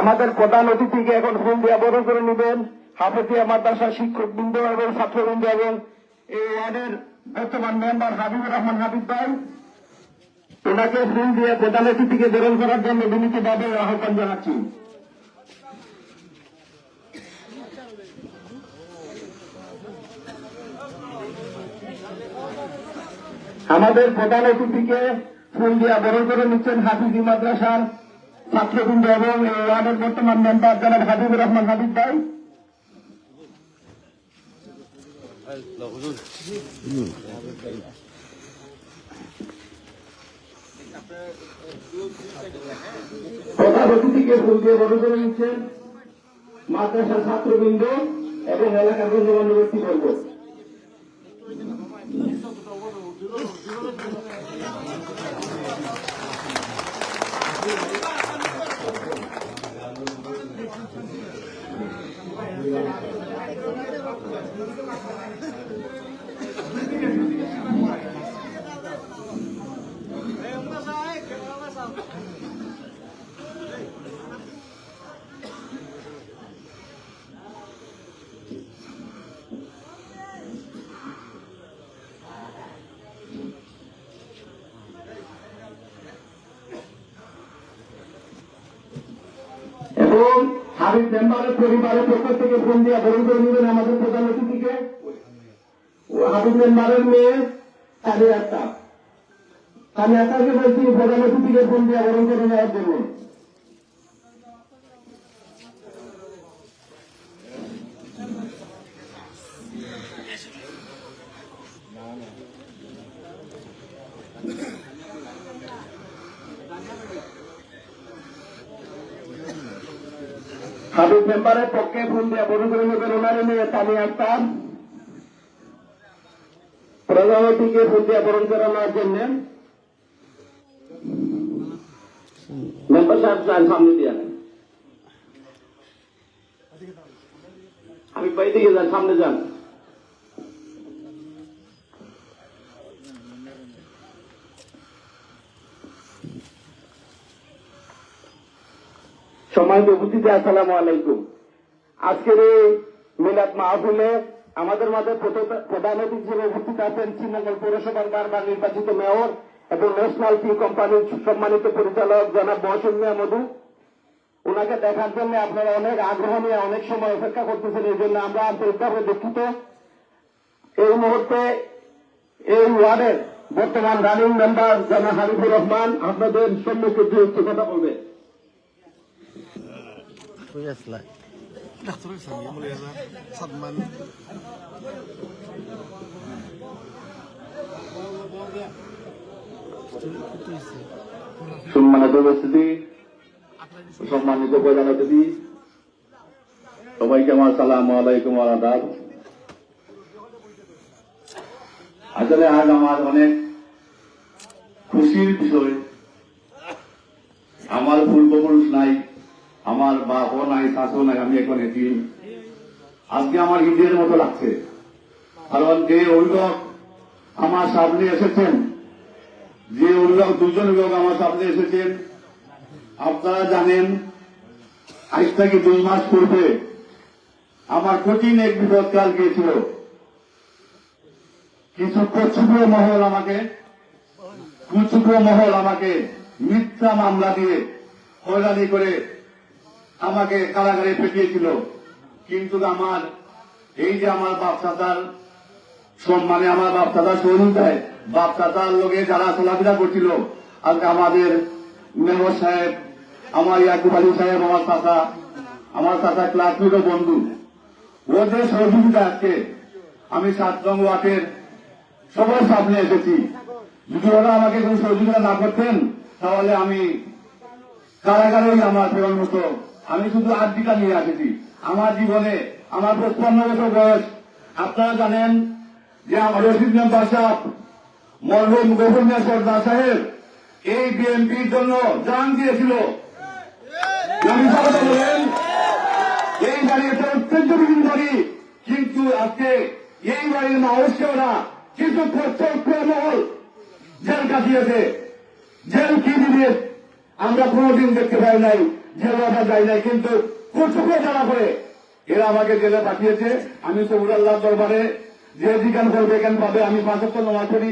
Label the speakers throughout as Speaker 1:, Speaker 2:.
Speaker 1: আমাদের প্রধান অতিথিকে এখন ফুল দিয়ে বরণ করে নেবেন হাফেজিয়া মাদ্রাসা শিক্ষকবৃন্দ এবং ছাত্রবৃন্দ এবং এই ওয়ার্ডের বর্তমান মেম্বার হাবিবুর রহমান হাবিব ভাই। ওনাকে ফুল দিয়ে প্রধান অতিথিকে বরণ করার জন্য বিনীতভাবে আহ্বান জানাচ্ছি। আমাদের প্রধান অতিথিকে ফুল দিয়ে বরণ করে নিচ্ছেন হাফিজি মাদ্রাসার ছাত্রবৃন্দ এবং এই ওয়ার্ডের বর্তমান মেম্বার জনাব হাবিবুর রহমান হাবিব ভাই। প্রধান অতিথিকে ফুল দিয়ে বরণ করে নিচ্ছেন মাদ্রাসার ছাত্রবৃন্দ এবং এলাকার গণ্যমান্য ব্যক্তিবর্গ। এবং হাবিব মেম্বারের পরিবারের পক্ষ থেকে ফোন দিয়ে বরণ করে নেবেন আমাদের প্রধান অতিথিকে। হাবিব মেম্বারের মেয়ে তানিয়াকে বলছি প্রধান অতিথিকে ফোন দিয়ে বরণ করে নেওয়ার জন্য। হাবিব মেম্বারের পক্ষে ফোন দিয়ে বরণ করে নেবেন ওনার মেয়ে তানিয়া আক্তার। প্রধানমন্ত্রীকে ফোন দিয়ে বরণ করে নেওয়ার জন্য মেম্বার সাহেব যান সামনে দিয়ে হাবিব ভাই দিকে যান, সামনে যান। সম্মানিত উপস্থিতি, আসসালামু আলাইকুম। আজকের এই মিলাদ মাহফিলে আমাদের মাঝে প্রধান অতিথি হিসেবে উপস্থিত আছেন শ্রীমঙ্গল পৌরসভার বারবার নির্বাচিত মেয়র এবং ন্যাশনাল টি কোম্পানির সম্মানিত পরিচালক জনাব মহসিন মিয়া মধু। ওনাকে দেখার জন্য আপনারা অনেক আগ্রহ নিয়ে অনেক সময় অপেক্ষা করতেছেন, এই জন্য আমরা আন্তরিকভাবে দুঃখিত। এই মুহূর্তে এই ওয়ার্ডের বর্তমান রানিং মেম্বার জনাব হাবিবুর রহমান আপনাদের সম্মুখে দু একটি কথা বলবে। সম্মানিত উপস্থিতি, সম্মানিত প্রধান অতিথি, সবাইকে আমার সালামু আলাইকুম ওয়া আদাব। আসলে আজ আমার অনেক খুশির বিষয়, আমার পূর্বপুরুষ নাই, আমার বাপও নাই, শাশু নাই, আমি এখন এতিম। আজকে আমার ঈদের মতো লাগছে, কারণ যে অভিভাবক আমার সামনে এসেছেন, যে অভিভাবক দুজন অভিভাবক আমার সামনে এসেছেন, আপনারা জানেন আজ থেকে 2 মাস পূর্বে আমার কঠিন এক বিপদকাল গিয়েছিল। কিছু কুচক্র মহল আমাকে মিথ্যা মামলা দিয়ে হয়রানি করে আমাকে কারাগারে পেটিয়েছিল। কিন্তু আমার এই যে আমার বাপচাচার সম্মানে, আমার বাপচাচার সহযোগিতায়, বাপচাচার লোকে যারা চলাফেরা করছিল, আজকে আমাদের মেয়র সাহেব, আমার ইয়াকুব আলী সাহেব, আমার চাচা ক্লাসমেটও বন্ধু, ওদের সহযোগিতা আজকে আমি 7 নং ওয়ার্ডের সবার সামনে এসেছি। যদি ওরা আমাকে কোন সহযোগিতা না করতেন তাহলে আমি কারাগারেই আমার ফেরত হতো। আমি শুধু আর্জিকা নিয়ে এসেছি। আমার জীবনে আমার 55 বছর বয়স। আপনারা জানেন যে আমার রশিদ মেম্বার সাহেব, মরহুম গভর্নর সর্দার সাহেব এই বিএনপির জন্য জান দিয়েছিল। বলেন এই বাড়ি একটা অত্যন্ত বিভিন্ন বাড়ি, কিন্তু আজকে এই বাড়ির মানুষকেও না, কিন্তু প্রত্যক্ষ মহল জেল কাটিয়েছে। জেল কি দিবে? আমরা কোনোদিন দেখতে পাই নাই, জেলে যাই নাই, কিন্তু চোখে জানা করে এরা আমাকে জেলে পাঠিয়েছে। আমি সবুরাল্লাহ দরবারে যে জিজ্ঞান করবে কেন পাবে। আমি 5 ওয়াক্ত নামাজ পড়ি।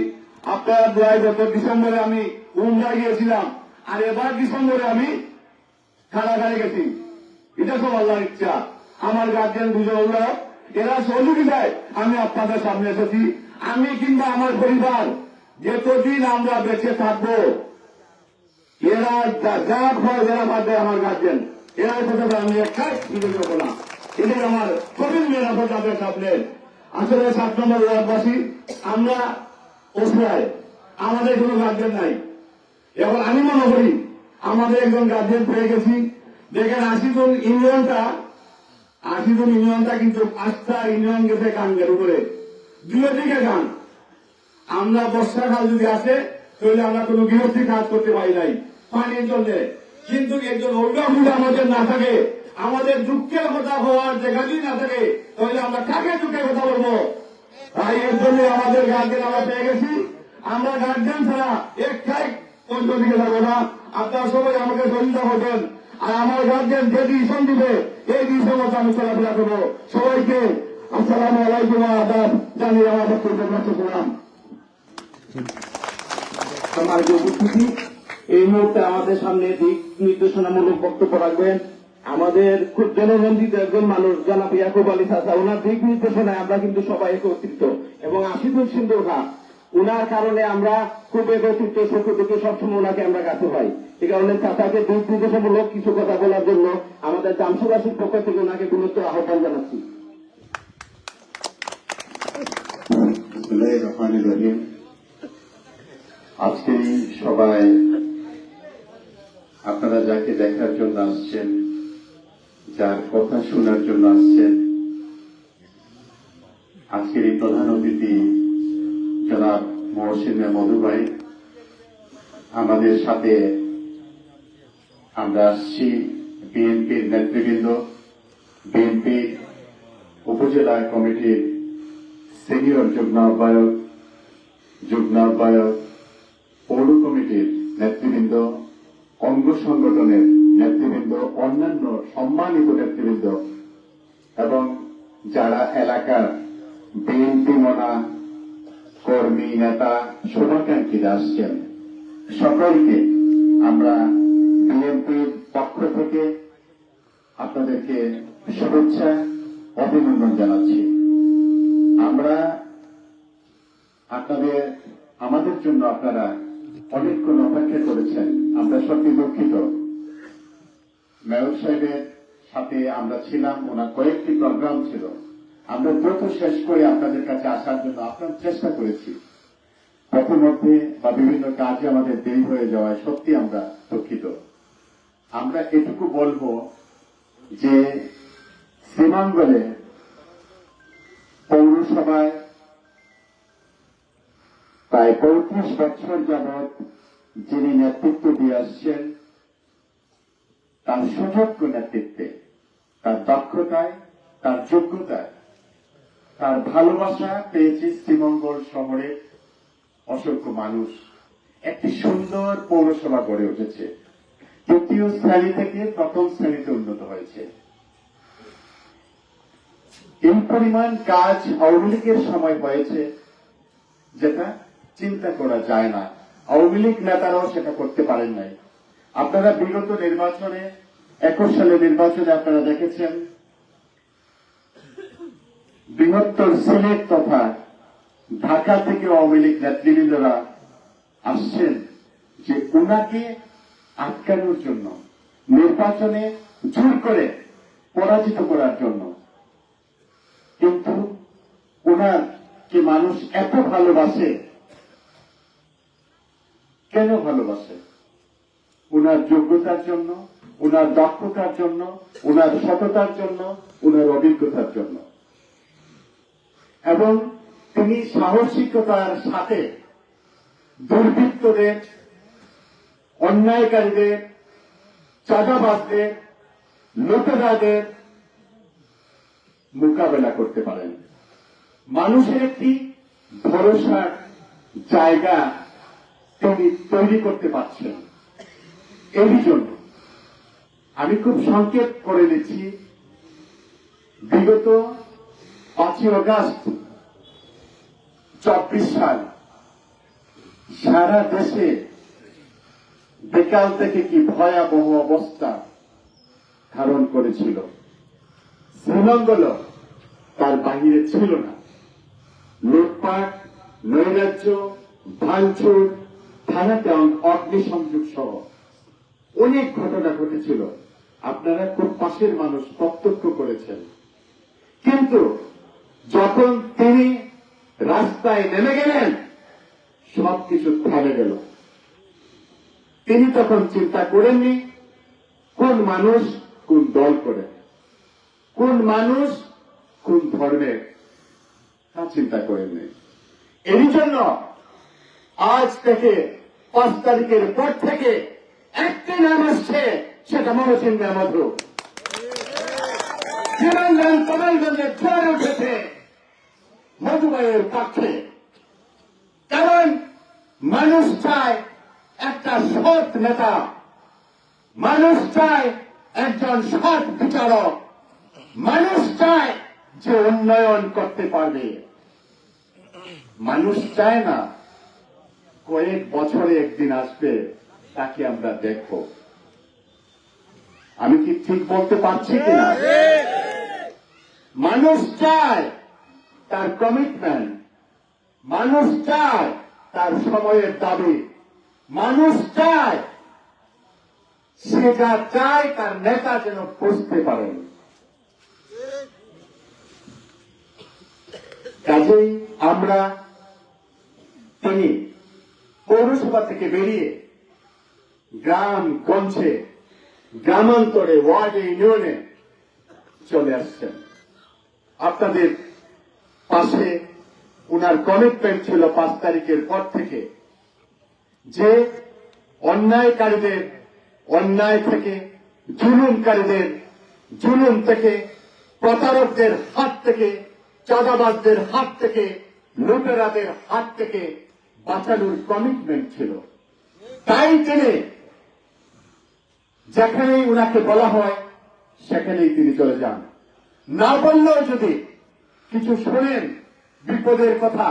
Speaker 1: আপনার দোয়ায় গত ডিসেম্বরে আমি উমরা গিয়েছিলাম, আর এবার ডিসেম্বরে আমি কারাগারে গেছি। এটা সব আল্লাহর ইচ্ছা। আমার গার্জিয়ান দুজন অভিভাবক, এরা সহযোগিতায় আমি আপনাদের সামনে এসেছি। আমি কিংবা আমার পরিবার যতদিন আমরা বেঁচে থাকবো, এরা যা খবর যারা বাদ আমার গার্জেন, এরা কথা আমি একটাই সুযোগ দেবো না। এটাই আমার কঠিন নিরাপদ আপনাদের সামনে। আসলে 7 নম্বর ওয়ার্ডবাসী আমরা অসহায়, আমাদের কোনো গার্জেন নাই। এখন আমি মনে করি আমাদের একজন গার্জেন পেয়ে গেছি। দেখেন 80 জন ইউনিয়নটা কিন্তু 5টা ইউনিয়ন গেছে গাঙ্গের উপরে, 2 দিকে গান। আমরা বর্ষাকাল যদি আসে তাহলে আমরা কোনো গৃহস্থী কাজ করতে পারি নাই পানির জন্য। কিন্তু একজন অভিভাবক আমাদের না থাকে, আমাদের দুঃখের কথা হওয়ার জায়গা যদি না থাকে, তাহলে আমরা কাকে দুঃখের কথা বলবো? তাই এর জন্য আমাদের গার্জেন আমরা পেয়ে গেছি। আমরা গার্জেন ছাড়া একটাই দিকে যাবো না। আপনারা সবাই আমাকে সহযোগিতা করবেন। আর আমার গার্জেন যে ডিসিশন দিবে এই ডিসিশন মতো আমি চলাফেরা করবো। সবাইকে আসসালামু আলাইকুম আদাব জানিয়ে আমার বক্তব্য নষ্ট করলাম।
Speaker 2: আমার যে উপস্থিতি এই মুহূর্তে আমাদের সামনে দিক নির্দেশনামূলক বক্তব্য রাখবেন আমাদের খুব জনবন্দিত একজন মানুষ জনাব ইয়াকুব আলী চাচা। ওনার দিক নির্দেশনায় আমরা কিন্তু সবাই একত্রিত, এবং আশিদুল সিন্ধুর খা উনার কারণে আমরা খুব একত্রিত, সুখ দুঃখে সবসময় ওনাকে আমরা কাছে পাই। এই কারণে চাচাকে দিক নির্দেশমূলক কিছু কথা বলার জন্য আমাদের জামসুবাসীর পক্ষ থেকে ওনাকে গুরুত্ব আহ্বান জানাচ্ছি।
Speaker 3: আজকে সবাই আপনারা যাকে দেখার জন্য আসছেন, যার কথা শোনার জন্য আসছেন, আজকের এই প্রধান অতিথি জনাব মহসিন মধু ভাই, আমাদের সাথে আমরা আসছি বিএনপির নেতৃবৃন্দ, বিএনপি উপজেলা কমিটির সিনিয়র যুগ্ম আহ্বায়ক, পৌর কমিটির নেতৃবৃন্দ, অঙ্গ সংগঠনের নেতৃবৃন্দ, অন্যান্য সম্মানিত নেতৃবৃন্দ এবং যারা এলাকার বিএনপি মনা কর্মী, নেতা, শুভাকাঙ্ক্ষীরা আসছেন, সকলকে আমরা বিএনপির পক্ষ থেকে আপনাদেরকে শুভেচ্ছা, অভিনন্দন জানাচ্ছি। আমরা আমাদের জন্য আপনারা অনেকক্ষণ অপেক্ষা করেছেন, আমরা সত্যি দুঃখিত। মেয়র সাহেবের সাথে আমরা ছিলাম, ওনার কয়েকটি প্রোগ্রাম ছিল, আমরা দ্রুত শেষ করে আপনাদের কাছে আসার জন্য আপনার চেষ্টা করেছি। পথমধ্যে বা বিভিন্ন কাজে আমাদের দেরি হয়ে যাওয়ায় সত্যি আমরা দুঃখিত। আমরা এটুকু বলবো যে শ্রীমঙ্গলে পৌরসভায় প্রায় 35 বছর যাবৎ যিনি নেতৃত্ব দিয়ে আসছেন, তার সুযোগ্য নেতৃত্বে, তার দক্ষতায়, তার যোগ্যতায়, তার ভালোবাসা পেয়েছে শ্রীমঙ্গল শহরের অসংখ্য মানুষ। একটি সুন্দর পৌরসভা গড়ে উঠেছে, 2য় শ্রেণী থেকে 1ম শ্রেণীতে উন্নত হয়েছে। এই পরিমাণ কাজ আওয়ামী লীগের সময় হয়েছে যেটা চিন্তা করা যায় না। আওয়ামী লীগ নেতারাও সেটা করতে পারেন নাই। আপনারা বিগত নির্বাচনে 21 সালের নির্বাচনে আপনারা দেখেছেন, বৃহত্তর সিলেট তথা ঢাকা থেকে আওয়ামী লীগ নেতৃবৃন্দরা আসছেন যে উনাকে আটকানোর জন্য, নির্বাচনে জোর করে পরাজিত করার জন্য। কিন্তু ওনাকে মানুষ এত ভালোবাসে, কেন ভালোবাসে? ওনার যোগ্যতার জন্য, ওনার দক্ষতার জন্য, ওনার সততার জন্য, ওনার অভিজ্ঞতার জন্য। এবং তিনি সাহসিকতার সাথে দুর্বৃত্তদের, অন্যায়কারীদের, চাঁদাবাজদের, লুটেরাদের মোকাবেলা করতে পারেন। মানুষের একটি ভরসার জায়গা তিনি তৈরি করতে পারছেন। এরই জন্য আমি খুব সংক্ষেপ করে নিচ্ছি। বিগত 5ই আগস্ট 24 সাল সারা দেশে বিকাল থেকে কি ভয়াবহ অবস্থা ধারণ করেছিল। শ্রীমঙ্গল তার বাহিরে ছিল না। লুটপাট, নৈরাজ্য, ভাঙচুর, থানাতে অগ্নিসংযোগ সহ অনেক ঘটনা ঘটেছিল। আপনারা খুব পাশের মানুষ প্রত্যক্ষ করেছেন। কিন্তু যখন তিনি রাস্তায় নেমে গেলেন, সবকিছু থেমে গেল। তিনি তখন চিন্তা করেননি কোন মানুষ কোন দল করে, কোন মানুষ কোন ধর্মের, তা চিন্তা করেননি। এই জন্য আজ থেকে 5 তারিখের পর থেকে একটি নাম আসছে, সেটা মহসিন মধু। জীবনগঞ্জ কমলগঞ্জের ঝড় উঠেছে মধুবাইয়ের পক্ষে। কারণ মানুষ চায় একটা সৎ নেতা, মানুষ চায় একজন সৎ বিচারক, মানুষ চায় যে উন্নয়ন করতে পারবে। মানুষ চায় না কয়েক বছরে একদিন আসবে, তাকে আমরা দেখব। আমি কি ঠিক বলতে পারছি কিনা? মানুষ চায় তার কমিটমেন্ট, মানুষ চায় তার সময়ের দাবি, মানুষ চায় সে যা চায় তার নেতা যেন বুঝতে পারেন। কাজেই আমরা তিনি পৌরসভা থেকে বেরিয়ে গ্রাম গঞ্জে, গ্রামান্তরে, ওয়ার্ডে, ইউনিয়নে চলে আসছেন। আপনাদের পাশে উনার কমিটমেন্ট ছিল 5 তারিখের পর থেকে যে অন্যায়কারীদের অন্যায় থেকে, জুলুমকারীদের জুলুম থেকে, প্রতারকদের হাত থেকে, চাঁদাবাজদের হাত থেকে, লুটেরাদের হাত থেকে বাঁচানোর কমিটমেন্ট ছিল। তাই তিনি যেখানেই উনাকে বলা হয় সেখানেই তিনি চলে যান। না বললেও যদি কিছু শোনেন বিপদের কথা,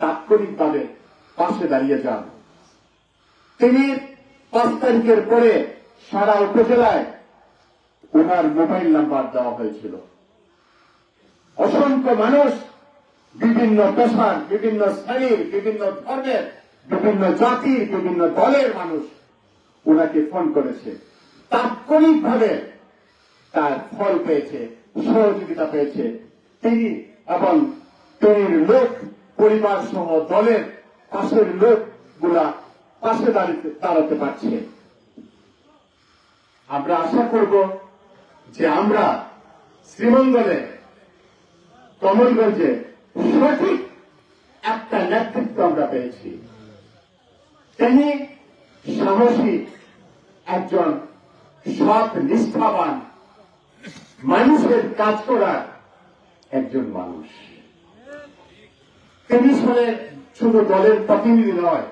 Speaker 3: তাৎক্ষণিকভাবে পাশে দাঁড়িয়ে যান। তিনি 5 তারিখের পরে সারা উপজেলায় ওনার মোবাইল নাম্বার দেওয়া হয়েছিল। অসংখ্য মানুষ, বিভিন্ন পেশার, বিভিন্ন শ্রেণীর, বিভিন্ন ধর্মের, বিভিন্ন জাতির, বিভিন্ন দলের মানুষ ওনাকে ফোন করেছে। তাৎক্ষণিকভাবে তার ফল পেয়েছে, সহযোগিতা পেয়েছে। তিনি এবং তৈরির লোক, পরিবার সহ দলের পাশের লোকগুলা পাশে দাঁড়াতে পারছে। আমরা আশা করব যে আমরা শ্রীমঙ্গলে, কমলগঞ্জে সঠিক একটা নেতৃত্ব আমরা পেয়েছি। তিনি সাহসী একজন সৎ, নিষ্ঠাবান, মানুষের কাজ করার একজন মানুষ। তিনি শুধু দলের প্রতিনিধি নয়,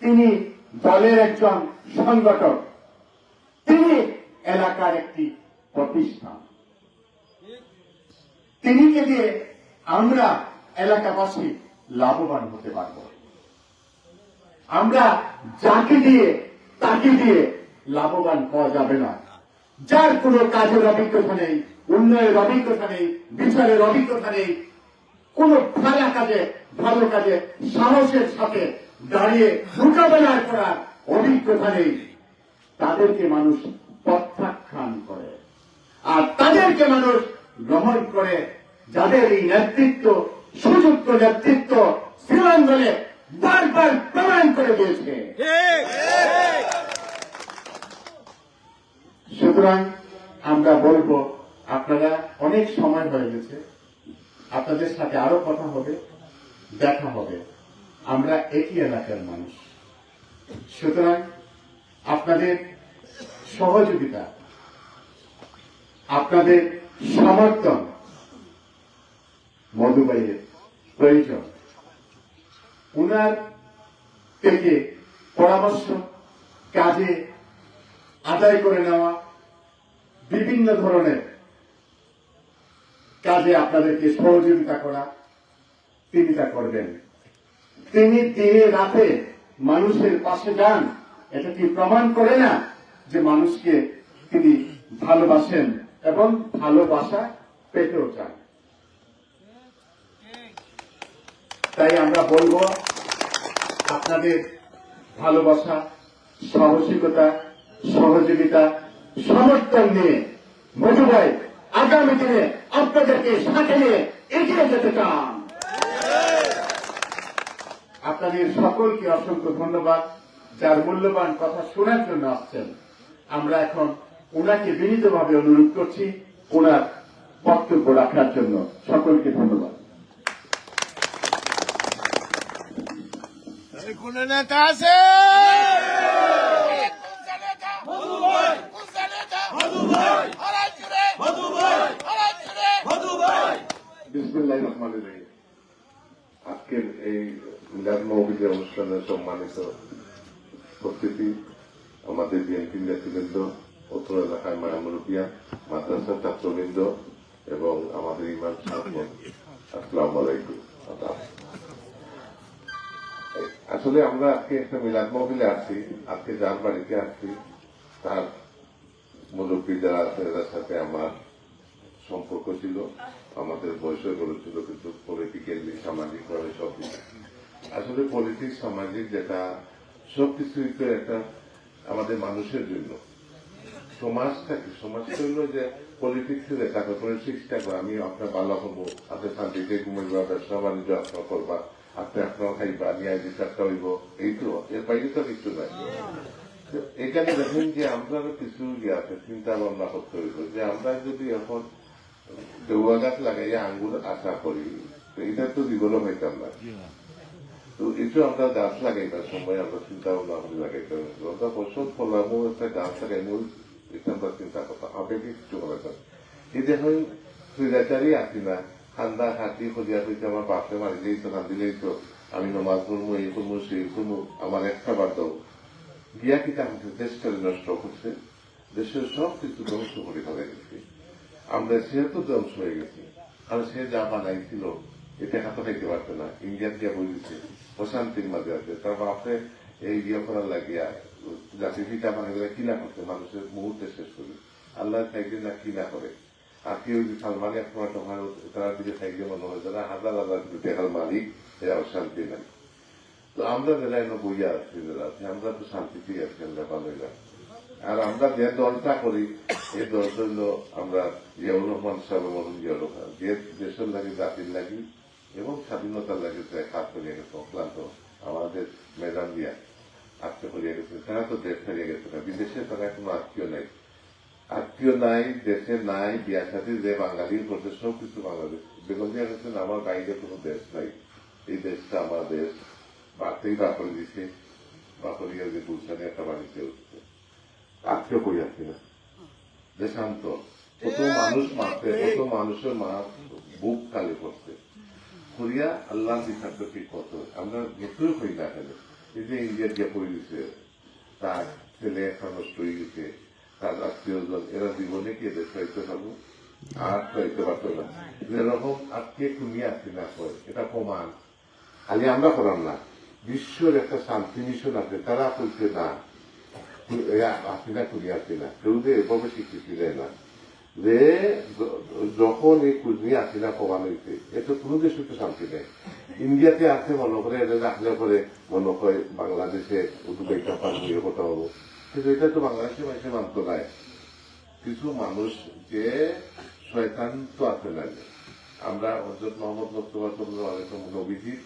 Speaker 3: তিনি দলের একজন সংগঠক, তিনি এলাকার একটি প্রতিষ্ঠান। তিনিকে দিয়ে আমরা এলাকাবাসী লাভবান হতে পারব। আমরা যাকে দিয়ে তাকে দিয়ে লাভবান হওয়া যাবে না। যার কোনো কাজের অভিজ্ঞতা নেই, উন্নয়নের অভিজ্ঞতা নেই, বিচারের অভিজ্ঞতা নেই, কোন ভালো কাজে সাহসের সাথে দাঁড়িয়ে মোকাবেলা করার অভিজ্ঞতা নেই, তাদেরকে মানুষ প্রত্যাখ্যান করে। আর তাদেরকে মানুষ গ্রহণ করে, যাদের এই নেতৃত্ব, সুযুক্ত নেতৃত্ব শ্রীমঙ্গলে বারবার প্রমাণ করে দিয়েছে। সুতরাং আমরা বলবো, আপনারা অনেক সময় হয়ে গেছে, আপনাদের সাথে আরো কথা হবে, দেখা হবে। আমরা একই এলাকার মানুষ। সুতরাং আপনাদের সহযোগিতা, আপনাদের সমর্থন মধুবাইয়ের প্রয়োজন। উনার থেকে পরামর্শ, কাজে আদায় করে নেওয়া, বিভিন্ন ধরনের কাজে আপনাদেরকে সহযোগিতা করা, তিনি তা করবেন। তিনি দিনে রাতে মানুষের পাশে যান, এটা কি প্রমাণ করে না যে মানুষকে তিনি ভালোবাসেন এবং ভালোবাসা পেতেও চান? তাই আমরা বলবো, আপনাদের ভালোবাসা, সাহসিকতা, সহযোগিতা, সমর্থন নিয়ে মধু ভাই আগামী দিনে আপনাদেরকে সাথে নিয়ে এগিয়ে যেতে চান। আপনাদের সকলকে অসংখ্য ধন্যবাদ, যার মূল্যবান কথা শোনার জন্য আসছেন। আমরা এখন ওনাকে বিনীতভাবে অনুরোধ করছি ওনার বক্তব্য রাখার জন্য। সকলকে ধন্যবাদ।
Speaker 4: কোন নেতা আছে?
Speaker 5: বিসমিল্লাহির রহমানির রহিম। আজকের এই মিলাদ মাহফিলের অনুষ্ঠানের সম্মানিত উপস্থিতি, আমাদের বিএনপি নেতৃবৃন্দ, অত্র এলাকার মায়ামুরুবিয়া, মাদ্রাসার ছাত্রবৃন্দ এবং আমাদের ইমাম সাহেব, আসসালামু আলাইকুম। আসলে আমরা আজকে একটা মিলাদ মাহফিলে আসছি। আজকে যার বাড়িতে আসছি তার মুরব্বী যারা আছে এদের সাথে আমার সম্পর্ক ছিল, আমাদের বয়সে করেছিল, কিন্তু পলিটিক্যালি সামাজিকভাবে সব কিছু। আসলে পলিটিক্স সামাজিক যেটা সবকিছুই তো একটা আমাদের মানুষের জন্য। সমাজটা হইল যে পলিটিক্স দেখা করে, পলিটিক্সটা করে আমি আপনার ভালো হবো, আপনার শান্তিতে ঘুমাইবা, ব্যবসা বাণিজ্য আপনার করবা, আপনি আপনার খাইবা, ন্যায় বিচারটা হইব, এই তো, এর বাইরে তো কিছু নাই। এখানে দেখেন যে আমরা কিছু আছে চিন্তা ভাবনা করতে হইব যে আমরা যদি এখন দেওয়া গাছ লাগাইয়া আঙ্গুর আশা করি, তো এটা তো জীবনও হইতাম না। তো এটা আমরা গাছ লাগাইবার সময় আমরা চিন্তা ভাবনা করে লাগাইতাম, আমরা বছর ফলামো একটা গাছ লাগাইমো, এটা আমরা চিন্তা করতাম, আবেগে কিছু করতাম। এই দেখুন সুইজাচারই আসি না, ঠান্ডা হাতি খোঁজিয়া হইতে আমার বাপে মারি দিয়েই তো কান্দিলেই তো আমি নমাজ করবো, এই করবো, সেই করবো, আমার একটা বার দাও গিয়া কিতা হচ্ছে, দেশটাকে নষ্ট করছে, দেশের সব কিছু ধ্বংস করে ফেলে গেছে। আমরা সেহেতু ধ্বংস হয়ে গেছি, কারণ সে যা বানাইছিল এটা হাতে খাইতে পারতো না, ইন্ডিয়ান গিয়া বই দিচ্ছে অশান্তির মাঝে আছে। তার বাপে এই ইয়ে করার লাগিয়া জাতি পিঠা বানাইলে কিনা করছে, মানুষের মুহূর্তে শেষ করি, আল্লাহ চাইলে না কিনা করে। আর কেউ যদি সালমানি আপনার তারা দিকে থাকলে মনে হয় তারা হাজার হাজার টাকার মালিক, এরা অশান্তি নাই। তো আমরা যারা এনে বইয়া আছি, যারা আছি আমরা তো শান্তিতেই আছি, আমরা ভালোই না। আর আমরা যে দলটা করি এই দলটা হল আমরা জিয়াউর রহমান সাহেব মরুন জিয়াউর রহমান, যে দেশের লাগে, জাতির লাগি এবং স্বাধীনতার লাগে কাজ করিয়া গেছে অক্লান্ত, আমাদের ম্যাডাম দিয়া আত্মীয় করিয়া গেছে। তারা তো দেশ হারিয়ে গেছে না, বিদেশে তারা কোনো আত্মীয় নাই, আত্মীয় নাই, দেশে নাই, বিয়া সাথে যে বাঙালির করছে সব কিছু বাংলাদেশ। বেগম দিয়া গেছেন আমার বাইরে কোনো দেশ নাই, এই দেশটা আমার দেশ। বাড়তেই বাপরে দিছে, বাপরিয়া যে গুলশানে একটা বাড়িতে উঠছে, আত্মীয় করি আসছি না, দেশান্ত কত মানুষ মারছে, কত মানুষের মা বুক কালি করছে করিয়া আল্লাহ বিচারটা ঠিক কত আমরা যতই হই না কেন। এই যে ইন্ডিয়া গিয়ে পড়ে দিছে, তার ছেলে এখন নষ্ট হয়ে গেছে, তার আত্মীয়জন, এরা জীবনে কি দেশ চাইতে পারবো? আর চাইতে পারতো না। যেরকম আজকে তুমি আসছি না করে, এটা প্রমাণ খালি আমরা করার না, বিশ্বের একটা শান্তি মিশন আছে, তারা বলছে না হাসিনা খুঁজে হাসিনা, কেউ যে এভাবে স্বীকৃতি দেয় না যে যখন এই খুঁজনি হাসিনা প্রমাণ হয়েছে, এটা কোনো দেশে তো শান্তি নেই। ইন্ডিয়াতে আছে মনে করে, এটা রাখলে পরে মনে হয় বাংলাদেশে উদ্বেগটা পারবো কথা হবো, কিন্তু এটা তো বাংলাদেশের মানুষের মানত নাই। কিছু মানুষ যে শয়তান তো আছে না, আমরা হযরত মুহাম্মদ মুস্তাফা সাল্লাল্লাহু আলাইহি ওয়াসাল্লাম নবীজির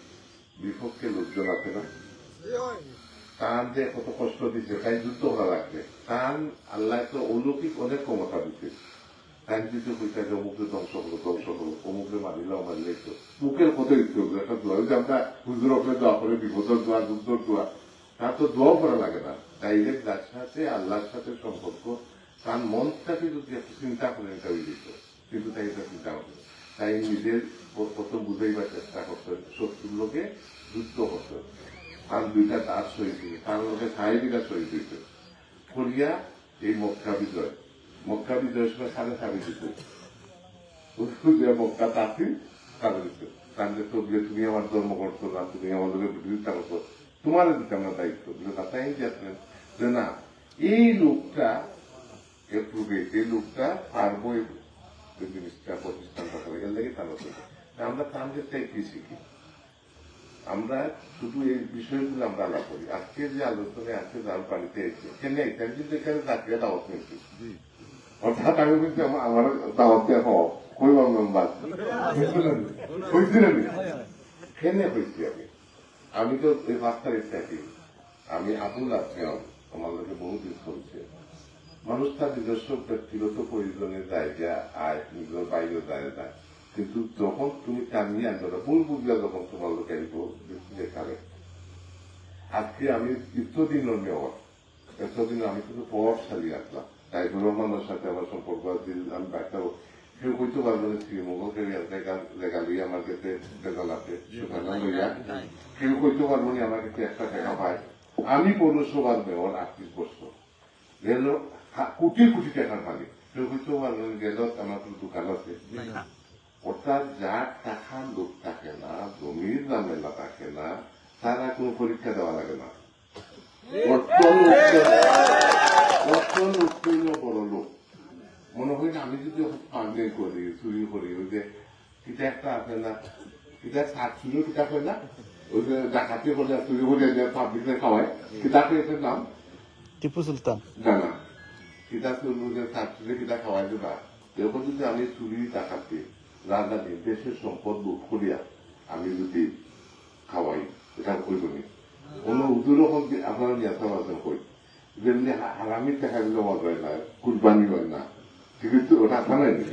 Speaker 5: বিপক্ষে লোকজন আছে না, তার যে কত কষ্ট দিচ্ছে, তাই যুদ্ধ করা লাগবে, তার আল্লাহ তো অলৌকিক অনেক ক্ষমতা দিচ্ছে, তাই যদি হইতে যে অমুকে ধ্বংস করো, অমুকে মারিলাও মারলে তো মুখের কত ইচ্ছে একটা দোয়া, যে আমরা হুজুর ওপরে দোয়া করে বিপদের দোয়া, যুদ্ধর দোয়া, তার তো দোয়া করা লাগে না, ডাইরেক্ট যার সাথে আল্লাহর সাথে সম্পর্ক, তার মনটাকে যদি একটু চিন্তা করেন এটা ওই দিত, কিন্তু তাই এটা চিন্তা করবে, তাই নিজের প্রথম বুঝাইবার চেষ্টা করতে, শত্রুর লোকে যুদ্ধ করতে, তার দুইটা দাস শহীদ হয়েছে, তার লোকে সাহেবিকা শহীদ হয়েছে করিয়া এই মক্কা বিজয়ের সময় সাড়ে সাড়ে দিত যে মক্কা তাকে সাড়ে দিত তাহলে তো তুমি আমার ধর্ম করতো না, তুমি আমার লোকের বিরোধিতা করতো, তোমার দিতে আমার দায়িত্ব তাই যাচ্ছেন যে না এই লোকটা এই লোকটা পারবো এই জিনিসটা প্রতিষ্ঠানটা করে এর লেগে তারা আমরা তাদের চাই কি শিখি, আমরা শুধু এই বিষয়গুলো আমরা আলাপ করি। আজকে যে আলোচনায় আছে যার বাড়িতে এসে এখানে আমি কিন্তু এখানে চাকরি দাওয়াত নিয়েছি, অর্থাৎ আমি কিন্তু আমার দাওয়াত দেওয়া হওয়া কই মেম্বার হয়েছিল এখানে হয়েছি আমি তো এই 5 তারিখ থাকি, আমি আবুল আসলাম আমার লোকে বহুদিন চলছে। মানুষ তার নিজস্ব ব্যক্তিগত প্রয়োজনের জায়গা আয় নিজের বাইরে যায় না, কিন্তু যখন তুমি টানিয়ে আনবে না ভুল বুঝলে যখন তোমার লোক দেখাবে। আজকে আমি এতদিন আমি কিন্তু প্রভাবশালী আসলাম, তাইবুর রহমানের সাথে আমার সম্পর্ক আছে, আমি বাচ্চা কেউ কইতে পারবো না শ্রীমঙ্গল লেগা লইয়া আমার কাছে বেজালাতে লইয়া কেউ কইতে পারবো না আমার কাছে 1 টাকা পায়। আমি পৌরসভার মেয়র 38 বছর, গেল কোটি কোটি টাকার মালিক, কেউ কইতে পারবো না গেল আমার দোকান আছে। অর্থাৎ যার টাকা লোক থাকে না, জমির ঝামেলা থাকে না, তারা কোনো পরীক্ষা দেওয়া লাগে না। অর্থন উৎপন্ন বড় লোক মনে হয় না, আমি যদি পাঞ্জে করি চুরি করি ওই যে কিটা একটা আছে না, কিটা শাক চুরিও কিটা হয় না, ওই যে ডাকাতি করে চুরি করে পাবলিকে খাওয়ায়, কিটা এটার নাম
Speaker 4: টিপু সুলতান
Speaker 5: না না কিটা চুরি শাক চুরি কিটা খাওয়াই দেবা। এরকম যদি আমি চুরি ডাকাতি রাজধানী দেশের সম্পদ লুট করিয়া আমি যদি খাওয়াই, এটা কইব নি কোন উদুরকম আপনারা নিয়াতে পারছেন কই যেমনি হারামির টাকা দিলে মজা হয় না, কুরবানি হয় না, ঠিক আছে ওটা থানায় নি।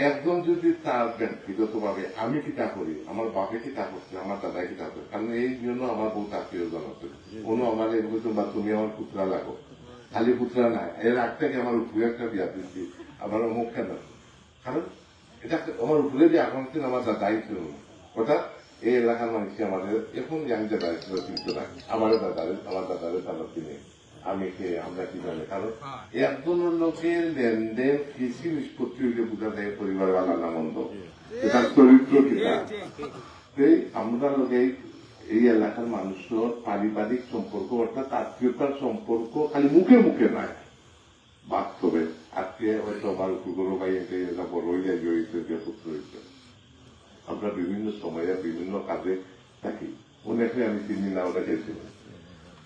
Speaker 5: একজন যদি তার ব্যক্তিগত ভাবে আমি কিটা করি, আমার বাপে কিটা করছে, আমার দাদা কিটা করছে, কারণ এই জন্য আমার বহুত আত্মীয়জন আছে, কোনো আমার এরকম বা তুমি আমার পুত্রা লাগো, খালি পুত্রা না, এর আগ থেকে আমার উপরে একটা বিয়া দিচ্ছি, আমার অমুক কেন, কারণ এটা আমার উপরে যে এখন আমার দায়িত্ব ওটা এই এলাকার মানুষ আমাদের এখন জানতে দায়িত্ব চিন্তা না, আমার দাদারে তারা কিনে আমি খেয়ে আমরা কি জানি, কারণ একজন লোকের লেনদেন কৃষি নিষ্পত্তি হইলে বোঝা যায় পরিবার বালা না মন্দ, এটার চরিত্র কিনা। আমরা লোকে এই এলাকার মানুষের পারিবারিক সম্পর্ক অর্থাৎ আত্মীয়তার সম্পর্ক খালি মুখে মুখে নয়, বাস্তবে আজকে হয়তো আমার পুরো ভাই বড় হইয়া জড়িত পুত্র হয়েছে, আমরা বিভিন্ন সময়ে বিভিন্ন কাজে থাকি, অনেকে আমি চিনি না ওটা গেছি।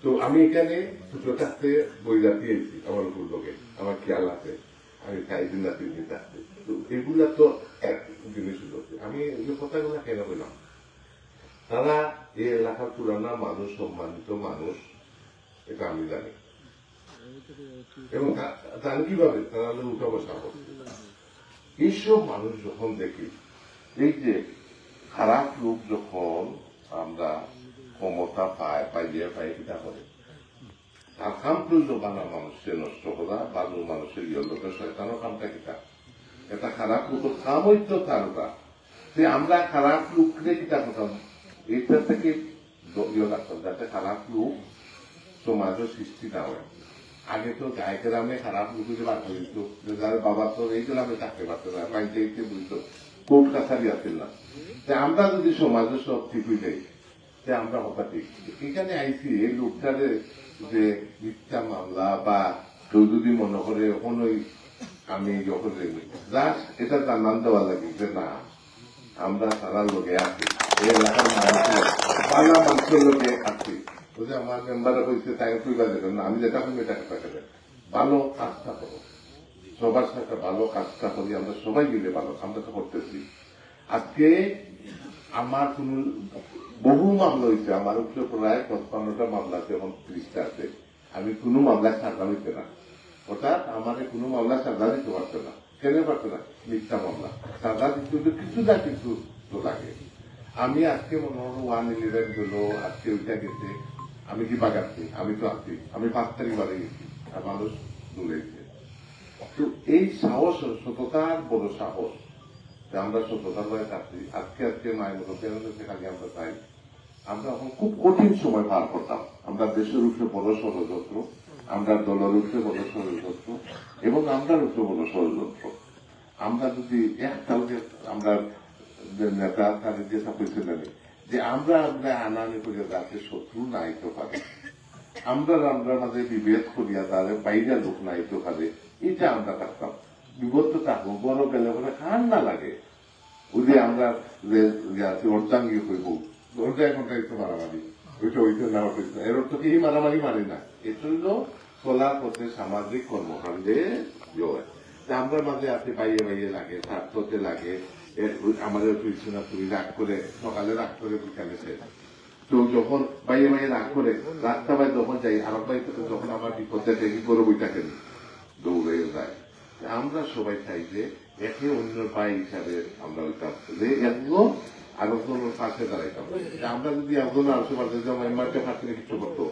Speaker 5: তো আমি এখানে ছোট থাকতে বই রাখিয়েছি আমার উপর লোকে, আমার খেয়াল আছে আমি চাইদিন রাতে থাকতে, তো এগুলা তো এক জিনিস হচ্ছে। আমি এই কথাগুলো কেন বললাম, তারা এই এলাকার পুরানা মানুষ, সম্মানিত মানুষ, এটা আমি জানি, এবং জানি কিভাবে তারা উঠা বসা করে। এইসব মানুষ যখন দেখি, এই যে খারাপ লোক যখন আমরা ক্ষমতা পাইয়ে পাই কিটা করে আর কাম করলো বানা মানুষকে নষ্ট করা, বানু মানুষের লোকের শয়তানো কামটা কিটা, এটা খারাপ লোক কাম হইত তারটা, আমরা খারাপ লোককে কিটা করতাম, এইটা থেকে ইয়ে রাখতাম যাতে খারাপ লোক সমাজের সৃষ্টি না হয়। আগে তো গায়ে গ্রামে খারাপ লোক বার করে দিত, যার বাবা তো এই গ্রামে থাকতে পারতো না, বাইরে বুঝতো কোর্ট কাছারি আসেন না, আমরা যদি সমাজের সব ঠিক হয়ে যাই আমরা হঠাৎ এখানে আইসি এই লোকটারে যে মিথ্যা মামলা বা কেউ যদি মনে করে ওখানে আমি যখন এটা জানান দেওয়া লাগে যে না আমরা সারা লোকে আছি, এই এলাকার মানুষের বাংলা মানুষের লোকে আছি, বুঝে আমার মেম্বারে হয়েছে তাই তুইবা দেবেন না, আমি যেটা করবো এটা টাকা দেবেন, ভালো কাজটা করো, সবার সাথে ভালো কাজটা করি, আমরা সবাই মিলে ভালো আমরা তো করতেছি। আজকে আমার কোন বহু মামলা হয়েছে, আমার উপরে প্রায় 55টা মামলা আছে, এখন 30টা আছে, আমি কোনো মামলায় সাজা হইতে না, অর্থাৎ আমার কোনো মামলা সাজা দিতে পারতো না, কেন পারতো না, মিথ্যা মামলা সাজা দিতে হলে কিছু না কিছু তো লাগে। আমি আজকে মনে হলো 111 গেল, আজকে ওইটা গেছে, আমি কি বাগাচ্ছি, আমি তো আছি, আমি 5 তারিখ বাড়ি গেছি, আর মানুষ দূরেছে। তো এই সাহস, সততার বড় সাহস, আমরা সততার ভয়ে থাকছি। আজকে মায়ের মতো খালি আমরা চাই, আমরা এখন খুব কঠিন সময় পার করতাম, আমরা দেশের উপরে বড় ষড়যন্ত্র, আমরা দলের উপরে বড় ষড়যন্ত্র এবং আমরা উপরে বড় ষড়যন্ত্র। আমরা যদি এককালকে আমরা নেতা তাদের যেটা কইছিলেন যে আমরা আনানি করে যাতে শত্রু নাই তো পারে, আমরা মাঝে বিভেদ করিয়া তাদের বাইরে লোক নাই তো পারে, এটা আমরা থাকতাম। বিপদ তো থাকবো, বড় গেলে বলে খান না লাগে। ওই যে আমরা অর্ধাঙ্গী হইব, ওটা এখন তো মারামারি, ওইটা ওইটা না হইতে, এর অর্থ কি মারামারি মারি না। এটা হইল চলার পথে সামাজিক কর্মকাণ্ডে আমরা মাঝে আপনি বাইয়ে বাইয়ে লাগে, স্বার্থতে লাগে, আমাদের তুলছি না তুমি রাগ করে, সকালে রাগ করে বিকালে শেষ। তো যখন বাইয়ে বাইয়ে রাগ করে রাস্তা বাই যখন যাই, আমার বাড়ি থেকে যখন আমার বিপদে দেখি করে বইটাকে দৌড়ে যায়। আমরা সবাই চাই যে একে অন্য ভাই হিসাবে আমরা ওইটা যে একজন আরেকজনের পাশে দাঁড়াইতাম। আমরা যদি একজন আরো পারতে যে মেম্বারকে পারতে কিছু করতো,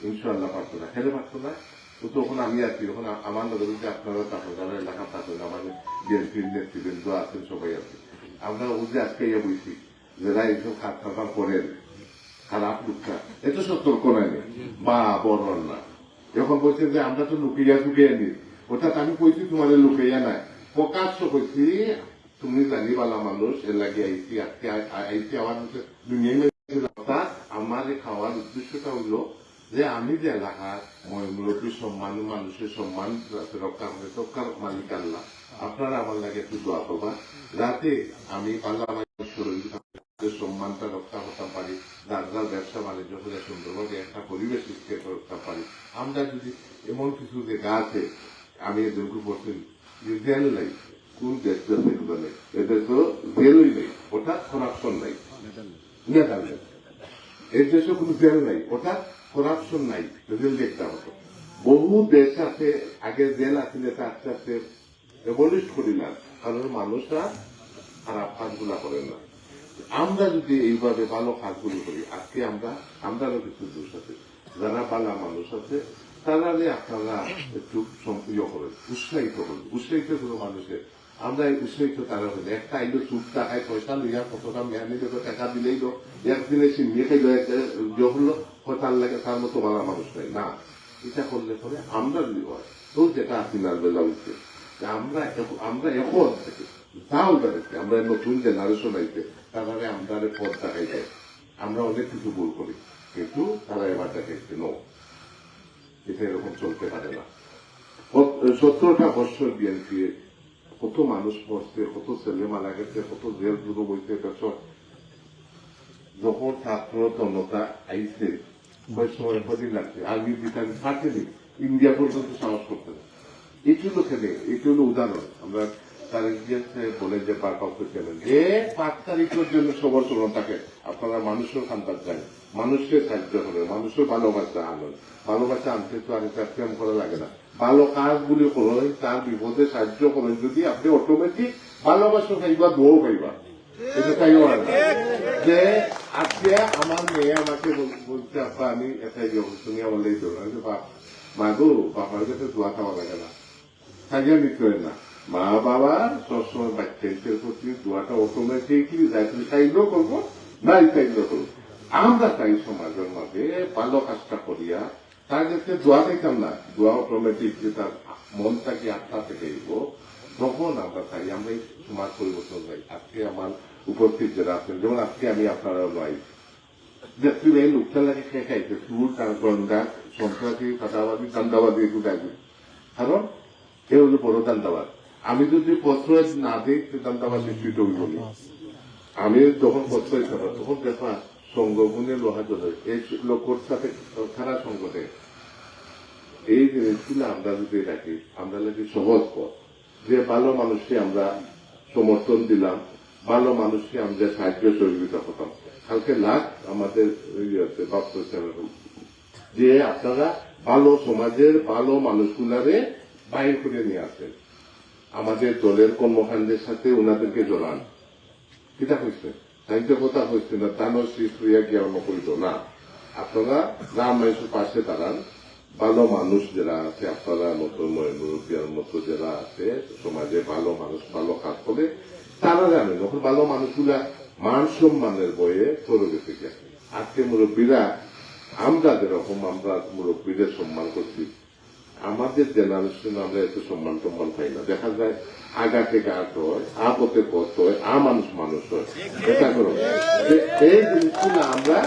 Speaker 5: ইনশাল্লাহ পারতো না, খেলে পারতো না। তো তখন আমি আছি, তখন আমার নজর যে আপনারা থাকেন, যারা এলাকা থাকেন, আমাদের বিএনপির নেতৃবৃন্দ আছেন, সবাই আছে। আমরা ওদের আজকে ইয়ে বলছি যারা এইসব খাত খাবার করেন, খারাপ লোকটা এত সতর্ক নেয়নি বা বড় না। যখন বলছে যে আমরা তো লুকিয়া ঢুকিয়ে নি, অর্থাৎ আমি কইছি তোমাদের লুকিয়া নাই, প্রকাশ্য কইছি তুমি জানি বালা মানুষ এর লাগে আইসি, আজকে আইসি আমার দুনিয়ায় আমার খাওয়ার উদ্দেশ্যটা হইল যে আমি যে এলাকার মুরব্বী সম্মান, মানুষের সম্মান রক্ষা করে, রক্ষার মালিক আল্লাহ, আপনারা আমার লাগে একটু দোয়া করবা যাতে আমি পাল্লা সম্মানটা রক্ষা করতে পারি, যার যার ব্যবসা বাণিজ্য করে সুন্দরভাবে একটা পরিবেশ সৃষ্টি করতে পারি। আমরা যদি এমন কিছু জায়গা আছে, আমি এদেরকে বলছি জেল নাই, কোন দেশ নেই, এদের তো জেলই নেই, অর্থাৎ করাপশন নাই, এর দেশে কোন জেল নাই, অর্থাৎ করাপশন নাই, জেল দেখতে হতো। বহু দেশ আছে আগে জেল আছে, যেটা আস্তে আস্তে এভলিউট করিলাম, কারণ মানুষরা খারাপ কাজগুলা করে না। আমরা যদি এইভাবে ভালো কাজগুলো করি, আজকে আমরাও কিছু দোষ আছে, যারা ভালো মানুষ আছে তারা আপনারা একটু ইয়ে করেন, উৎসাহিত করেন, উৎসাহিত কোনো মানুষের আমরা উৎসাহিত তারা হলে একটা আইলো চুপ টাকায় পয়সা লইয়া কতটা মেয়ানি দেবো, টাকা দিলেই তো একদিনে সে নিয়ে খাইল, হলো তার লাগে, তার মতো ভালো মানুষ নাই না। এটা করলে পরে আমরা যদি হয় তো যেটা আপনার বেলা উঠছে, আমরা এখন থেকে তাও দাঁড়াইছে, আমরা নতুন জেনারেশন আইছে, তারা আমরা পথ দেখাই দেয়। আমরা অনেক কিছু ভুল করি, কিন্তু তারা এবার দেখাইছে নো, এটা এরকম চলতে পারে না। 17টা বছর বিএনপি কত মানুষ মরছে, কত ছেলে মারা গেছে, কত জেল জুড়ো বইতে বছর। যখন ছাত্র জনতা আইছে কয়েক সময় কদিন লাগছে, আর্মি বিটান থাকেনি, ইন্ডিয়া পর্যন্ত সাহস করতে না। এটি হলো খেলে, এটি হলো উদাহরণ। আমরা তার বলে যে বারবার করছিলেন যে 5 তারিখের জন্য সমর্থন থাকে, আপনারা মানুষের খান্তার যান, মানুষকে সাহায্য করে, মানুষের ভালোবাসা আনেন, ভালোবাসা আনতে তো আর এটা প্রেম করা লাগে না, ভালো কাজগুলি করেন, তার বিপদে সাহায্য করেন, যদি আপনি অটোমেটিক ভালোবাসা খাইবা, দোয়াও খাইবা। এটা চাইও না যে আজকে আমার মেয়ে আমাকে বলছে আপা আমি এটাই শুনি আমার লেগে ধরুন মাগো বাবার কাছে দোয়া খাওয়া লাগে না, সাজিয়ে নিতে হয় না। মা বাবা সবসময় বাচ্চাদের প্রতি দোয়াটা অটোমেটিকলি যায়, তুমি চাইলেও করবো, নাই চাইলেও করবো। আমরা চাই সমাজের মাঝে ভালো কাজটা করিয়া তার কাছে দোয়া দিতাম না, দোয়া অটোমেটিক যে তার মনটা কি আত্মা থেকে এব, তখন আমরা চাই আমরা এই সমাজ পরিবর্তন চাই। আজকে আমার উপস্থিত যারা আছেন, যেমন আজকে আমি আপনারা নয় দেখছি এই লোকটা লাগে খেয়ে খাইছে, সুর তার গঙ্গা সন্ত্রাসী কাটাবাদী দান্দাবাদী একটু দেখবে, কারণ এ হলো বড় দান্দাবাদ। আমি যদি পত্র না দিই দান্দাবাদী সুইট বলি, আমি যখন পত্র দিতে তখন দেখা সঙ্গগুণে লোহা ধরে এই লোকর সাথে খারাপ সঙ্গতে এই জিনিসগুলো আমরা যদি রাখি, আমরা লাগে সহজ পথ, যে ভালো মানুষকে আমরা সমর্থন দিলাম, ভালো মানুষকে আমরা সাহায্য সহযোগিতা করতাম। কালকে লাখ আমাদের যে আপনারা ভালো সমাজের ভালো মানুষগুলারে বাইর করে নিয়ে আসেন, আমাদের দলের কর্মকাণ্ডের সাথে ওনাদেরকে জড়ান। কিতা হয়েছে সাহিত্য কথা হয়েছে না, তানোর শ্রীয়া জ্ঞান করিত না, আপনারা গ্রাম মানুষের পাশে দাঁড়ান, ভালো মানুষ যারা আছে আপনারা মতো মুরব্বীর মতো যারা আছে সমাজে ভালো মানুষ ভালো কাজ করে তারা জানেন, যখন ভালো মানুষগুলা মান সম্মানের বয়ে চলে গেছে। আজকে মুরব্বীরা আমরা যেরকম আমরা মুরব্বীদের সম্মান করছি, আমাদের জেনারেশন আমরা এত সম্মান টম্মান পাই না। দেখা যায় আগা থেকে আট হয়, আপতে পথ হয়, মানুষ মানুষ হয়। এটা করো এই জিনিসগুলো আমরা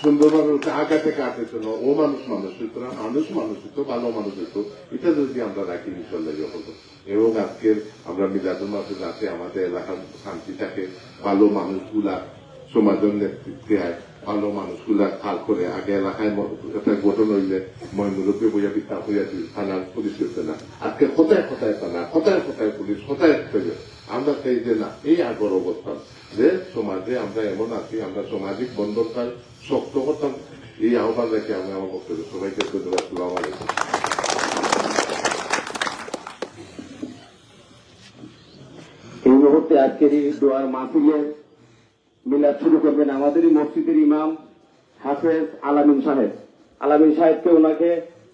Speaker 5: সুন্দরভাবে আগা থেকে আটের জন্য ও মানুষ মানুষ হইতো না, মানুষ মানুষ হইতো, ভালো মানুষ হইতো। এটা যদি আমরা রাখি ইনশাল্লাহ হতো। এবং আজকের আমরা মিলাদুল মাহফিল রাতে আমাদের এলাকার শান্তি থাকে, ভালো মানুষগুলা সমাজের নেতৃত্বে হয়, ভালো মানুষগুলা খাল করে আগে এলাকায় একটা গঠন হইলে মই মুরব্বী বইয়া বিতা হইয়া দিই, থানার পুলিশ হইতে না। আজকে কোথায় কোথায় থানা, কোথায় কোথায় পুলিশ, কোথায় থেকে আমরা চাই যে না এই আগর অবস্থান যে সমাজে আমরা এমন আছি, আমরা সামাজিক বন্ধনটা শক্ত করতাম। এই আহ্বান রেখে আমি আমার বক্তব্য সবাইকে ধন্যবাদ। আসসালামু আলাইকুম।
Speaker 2: এই মুহূর্তে আজকের এই দোয়ার মাহফিলে মিলাদ শুরু করবেন আমাদেরই মসজিদের ইমাম হাফেজ আলামিন সাহেব। আলামিন সাহেবকে ওনাকে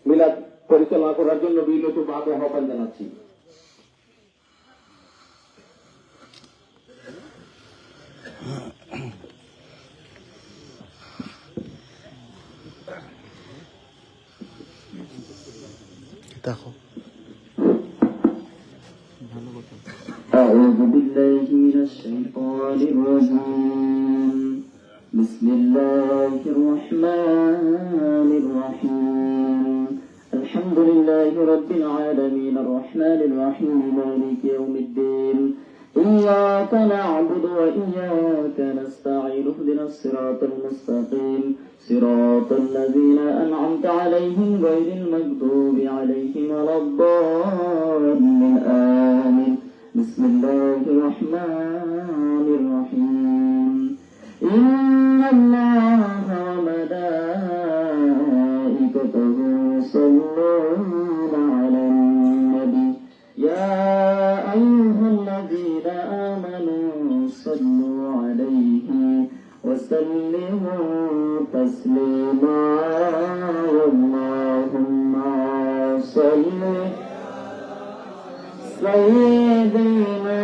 Speaker 2: মিলাদ পরিচালনা করার জন্য বিনীতভাবে আহ্বান জানাচ্ছি।
Speaker 4: أعوذ بالله من الشيطان الرجيم. بسم الله الرحمن الرحيم. الحمد لله رب العالمين الرحمن الرحيم مالك يوم الدين. إياك نعبد وإياك نستعين اهدنا الصراط المستقيم صراط الذين أنعمت عليهم غير المغضوب عليهم ولا الضالين آمين. بسم الله الرحمن الرحيم. إن الله وملائكته يصلون على النبي يا أيها الذين آمنوا صلوا عليه وسلموا تسليما. اللهم صل سيدنا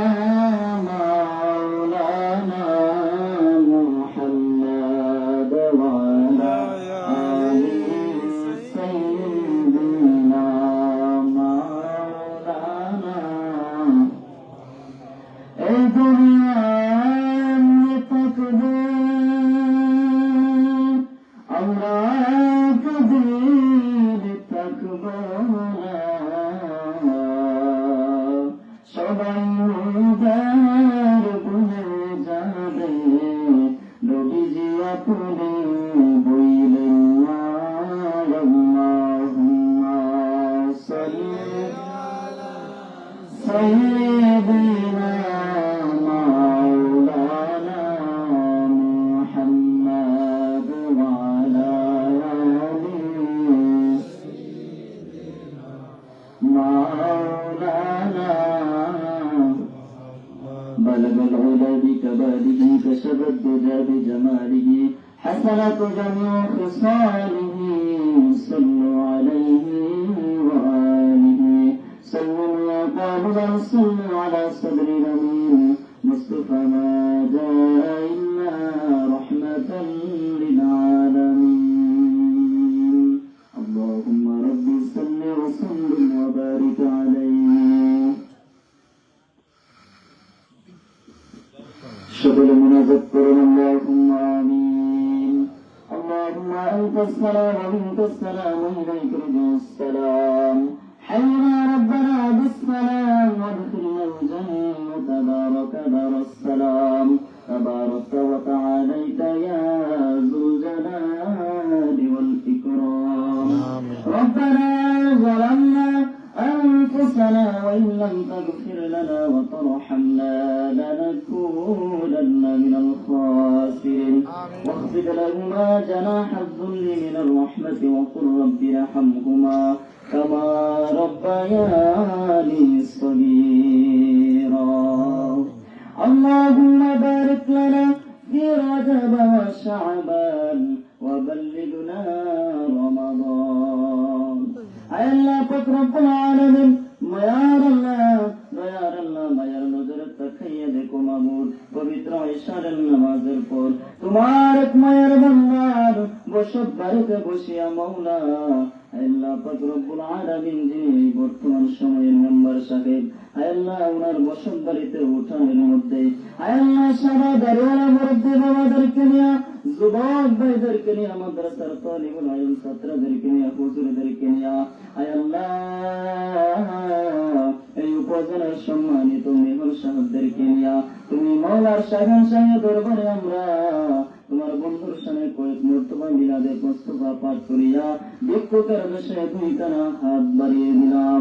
Speaker 4: مولانا محمد وعلى آله سيدنا مولانا. اے دنیا میں تکبیر اللہ کبیر تکبیر সবাই উদার ভুলে যাবে নবীজি আপনি বইলেন না। আল্লাহুম্মা সাল্লি সাইয়্যিদিনা মাওলানা মুহাম্মদ ওয়া আলা আলিহি مولانا. بلغ العلا بكماله كشف الدجى بجماله حسنت جميع خصاله. صلوا عليه وآله صلوا يا قابلا صلوا على صدر الأمين مصطفى ما جاء إلا رحمة للعالمين. اللهم رب صل وسلم وبارك عليه. شغل منازل اللهم آمين. اللهم أنت السلام ومنك السلام وإليك رجع السلام. حينا ربنا بالسلام وادخلنا الجنة. تبارك دار السلام تبارك وتعاليت يا ذو الجلال والإكرام. ربنا ظلمنا أنفسنا وإن لم تغفر لنا وترحمنا لنكونن من الخاسرين. واخفض لهما جناح الذل من الرحمة وقل رب ارحمهما كما ربياني صغيرا. اللهم بارك لنا في رجب وشعبان وبلغنا رمضان. আয় আল্লাহ পাক রব্বুল আলামিন মায়ার আল্লাহ দয়ার আল্লাহ মায়ার নজরে তাকাইয়া দেখো মাবুদ পবিত্র ইশারের নামাজের পর তোমার এক মায়ার বান্দার বসত বাড়িতে বসে বসিয়া মাওলা আল্লাহ পাক রব্বুল আলামিন যিনি বর্তমান সময়ের মেম্বার সাহেব আল্লাহ ওনার বসত বাড়িতে উঠানের মধ্যে আল্লাহ সারা দারোয়ালা মুরব্বী বাবাদেরকে নিয়ে যুবক ভাইদেরকে নিয়ে মাদ্রাসার তালিবুল ইলম ছাত্রদেরকে নিয়ে হুজুরদেরকে নিয়ে আল্লাহ এই উপজেলার সম্মানিত মেহর সাহেবদেরকে নিয়ে তুমি মাওলার শাহেনশাহী দরবারে আমরা তোমার বন্ধুর সামনে কয়েক মর্তবা মিলাদে মোস্তফা পাঠ করিয়া ভিক্ষুকের বেশে দুই কানা হাত বাড়িয়ে দিলাম।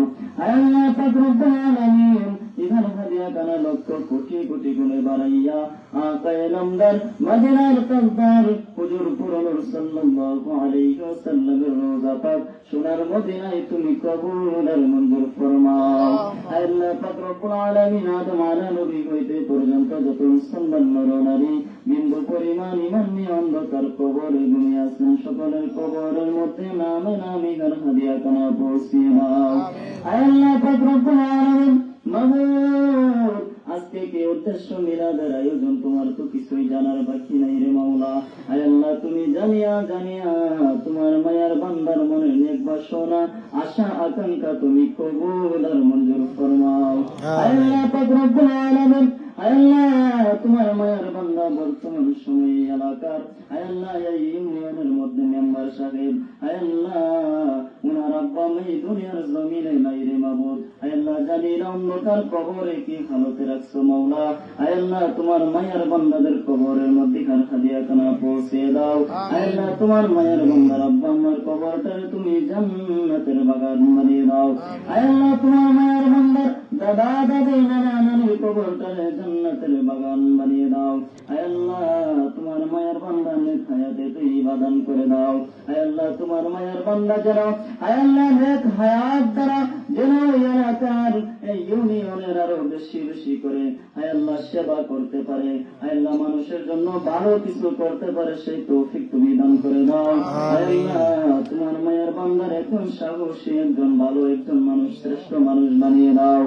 Speaker 4: আল্লাহ পাক রব্বুল আলামিন ইধান হাদিয়া কানা লক্ষ কোটি কোটি গুণে বাড়াইয়া আকায়ে নামদার মদিনার তাজদার হুজুর পুরনুর সাল্লাল্লাহু আলাইহি ওয়াসাল্লামের রোজা পাক সোনার মদিনায় তুমি কবুল আর মঞ্জুর ফরমাও। আল্লাহ পাক রব্বুল আলামিন আদম আলাইহিস নবী হইতে পর্যন্ত যত মুসলমান নরনারী বিন্দু পরিমাণ ইমান নিয়ে অন্ধকার কবরে ঘুমিয়ে আছেন সকলের কবরের মধ্যে নামে নামে গান হাদিয়া কানা পৌঁছিয়ে নাও। আল্লাহ পাক রব্বুল আলামিন মাবুদ আজকে কি উদ্দেশ্য মিলাদের আয়োজন তোমার তো কিছুই জানার বাকি নাই রে মাওলা। আল্লাহ তুমি জানিয়া জানিয়া তোমার মায়ার বান্দার মনের নেক বাসনা আশা আকাঙ্ক্ষা তুমি কবুল আর মঞ্জুর ফরমাও। আল্লাহ পাক রব্বুল আলামিন আল্লাহ তোমার মায়ার বান্দা বর্তমান সময়ে এলাকার আল্লাহ এই ইউনিয়নের মধ্যে মেম্বার সাহেব আল্লাহ উনার আব্বা এই দুনিয়ার জমিনে নাই রে মাবুদ। আল্লাহ জানি না অন্ধকার কবরে কি হালতে রাখছো মাওলা। আল্লাহ তোমার মায়ার বান্দাদের কবরের মধ্যে খান খাদিয়া কানা পৌঁছে দাও। আল্লাহ তোমার মায়ার বান্দার আব্বা আমার কবরটারে তুমি জান্নাতের বাগান বানিয়ে দাও। আল্লাহ তোমার মায়ার বান্দার দাদা দাদি নানা নানির কবরটারে জান্নাতের বাগান বানিয়ে দাও। আল্লাহ তোমার মায়ের বান্দা নেক হায়াতে তুই বাদান করে দাও। আল্লাহ তোমার মায়ের বান্দা যেন আল্লাহ নেক হায়াত দ্বারা যেন এলাকার এই ইউনিয়নের আরো বেশি বেশি করে আল্লাহ সেবা করতে পারে, আল্লাহ মানুষের জন্য ভালো কিছু করতে পারে সেই তৌফিক তুমি দান করে দাও। আল্লাহ তোমার মায়ের বান্দার এখন সাহসী একজন ভালো একজন মানুষ শ্রেষ্ঠ মানুষ বানিয়ে দাও।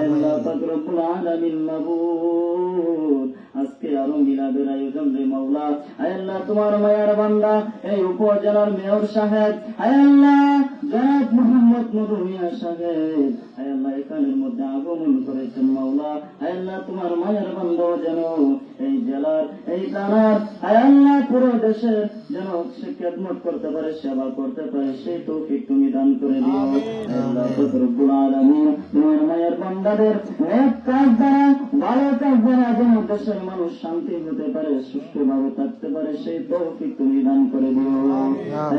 Speaker 4: আল্লাহ পাক রব্বুল আলামিন মাবুদ আজকে আরো মিলাদের আয়োজন রে মাওলা। আল্লাহ তোমার মায়ের বান্দা এই উপজেলার মেয়র সাহেব আল্লাহ জনাব মোহাম্মদ মধু মিয়া সাহেব আল্লাহ এখানের মধ্যে আগমন করেছেন মাওলা। আল্লাহ তোমার মায়ের বান্দা যেন এই জেলার এই থানার আল্লাহ পুরো দেশের যেন সে খেদমত করতে পারে সেবা করতে পারে সেই তৌফিক তুমি দান করে দিও। আল্লাহ পাক রব্বুল আলামিন তোমার মায়ের বান্দাদের নেক কাজ দ্বারা ভালো কাজ দ্বারা যেন দেশের মানুষ শান্তি হতে পারে সুষ্ঠুভাবে থাকতে পারে সেই তৌফিক তুমি দান করে দিও।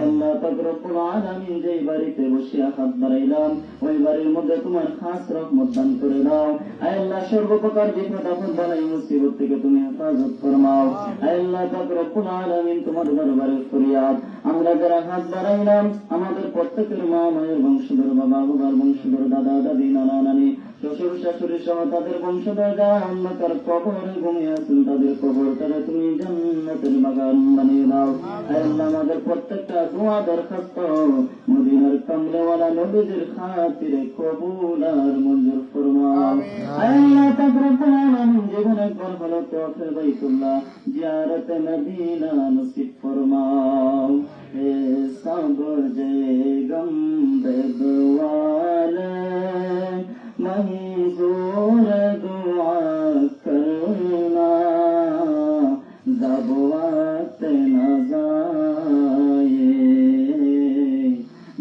Speaker 4: আল্লাহ পাক রব্বুল আলামিন যেই বাড়িতে বসিয়া হাত বাড়াইলাম ওই বাড়ির মধ্যে তোমার খাস রহমত দান করে দাও। আল্লাহ সর্বপ্রকার বিপদ আপদ বালাই মুসিবত থেকে তুমি হেফাজত ফরমাও। আল্লাহ পাক রব্বুল আলামিন তোমার দরবারে ফরিয়াদ আমরা যারা হাত বাড়াইলাম আমাদের প্রত্যেকের মা মায়ের বংশধর বাবা বাবার বংশধর দাদা দাদি নানা নানি শ্বশুর শাশুড়ি সহ তাদের বংশধর যারা অন্ধকার কবরে ঘুমিয়ে আছেন তাদের কবরটারে তুমি জান্নাতের বাগান বানিয়ে দাও। আল্লাহ আমাদের প্রত্যেকটা দোয়া দরখাস্ত মদিনার কামলেওয়ালা নবীদের খাতিরে কবুল আর মঞ্জুর ফরমাও। আল্লাহ পাক রব্বুল আলামিন জীবনে একবার হলো তাওয়াফে বাইতুল্লাহ জিয়ারতে মদিনা নসিব ফরমাও। এ সব যে গম বেদওয়ালে मंजूर दुआ करना जब वक्त न जाए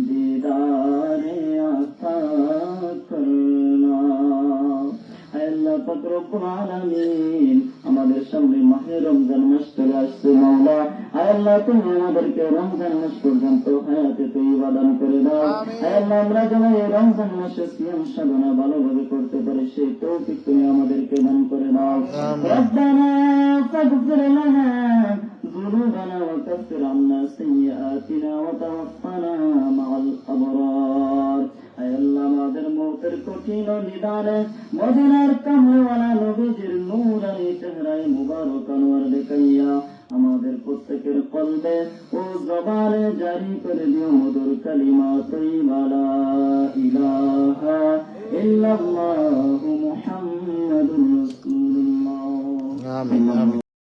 Speaker 4: दीदार आता करना। আল্লাহ পাক রব্বুল আলামিন আমাদের সামনে মাহে রমজান মাস চলে আসছে মাওলা। আল্লাহ তুমি আমাদেরকে রমজান মাস পর্যন্ত হায়াতে তৈয়বা দান করে দাও। আল্লাহ আমরা যেন এই রমজান মাসে সিয়াম সাধনা ভালোভাবে করতে পারি সেই তৌফিক তুমি আমাদেরকে দান করে দাও। রব্বানা ফাগফির লানা যুনুবানা ওয়া কাফির আন্না সাইয়্যাতিনা ওয়া তাওফানা মাআল আবরার। আল্লাহ আমাদের মওতের কঠিন নিদানে মদিনার কামলেওয়ালা নবীজির নূরানি চেহারায় মুবারক আনোয়ার দেখাইয়া আমাদের প্রত্যেকের কলবে ও জবানে জারি করে দিও মধুর কালিমা তাইয়্যিবা লা ইলাহা ইল্লাল্লাহু মুহাম্মাদুর রাসূলুল্লাহ। আমিন।